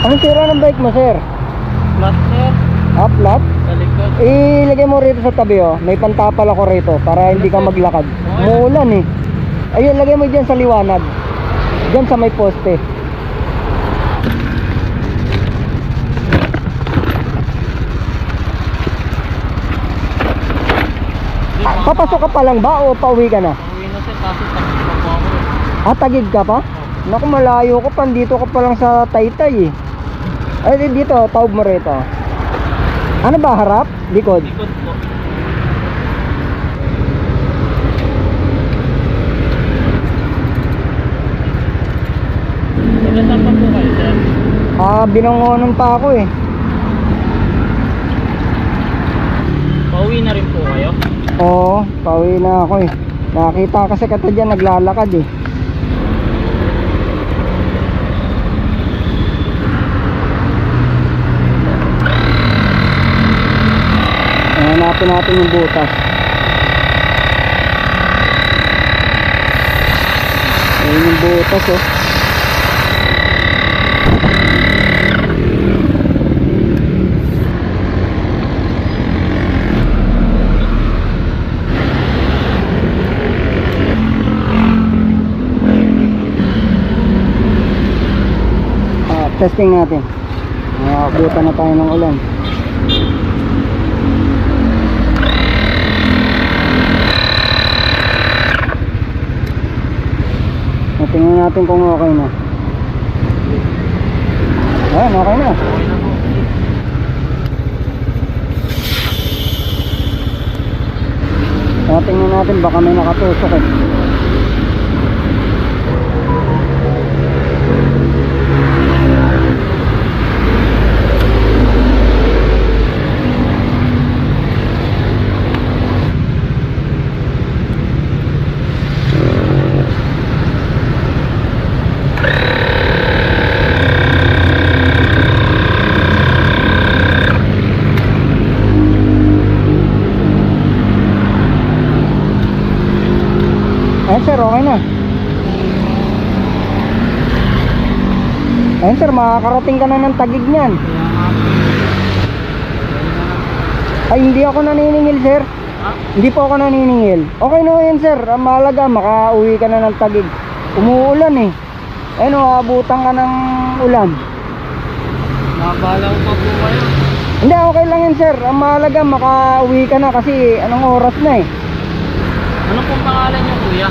Anong sira ng bike mo, sir? Flat sir. Ah, flat? Sa likod. Ilagay mo rito sa tabi, oh. May pantapal ako rito para hindi ka maglakad. Umuulan eh. Ayun, lagay mo dyan sa liwanag. Dyan sa may poste. Papasok ka pa lang ba o pauwi ka na? Uwi na sir, kaso tapos pa po ako eh. Ah, Tagig ka pa? Naku, malayo ko pa. Dito ka pa lang sa Taytay eh. Ay, dito, taob mo rito. Ano ba, harap? Likod? Likod po. Saan pa po kayo sir? Ah, binangonan pa ako eh. Pauwi na rin po kayo? Oo, pauwi na ako eh. Nakita kasi kita dyan, naglalakad eh. Hanapin natin yung butas. Ayun yung butas oh. Testing natin. Abutan na tayo ng ulan. Tingnan natin kung okay na. Ayan, okay na. Tingnan natin, baka may nakatusok eh. Ayan sir, okay na. Ayan sir, makakarating ka na ng Tagig niyan. Ay, hindi ako naniningil sir. Hindi po ako naniningil. Okay na yan sir, ang mahalaga makauwi ka na ng Tagig. Umuulan eh. Ayun o, abutan ka ng ulan. Nabala ko pa po kayo. Hindi, okay lang yan sir. Ang mahalaga makauwi ka na kasi anong oras na eh. Ano pong pangalan niyo kuya?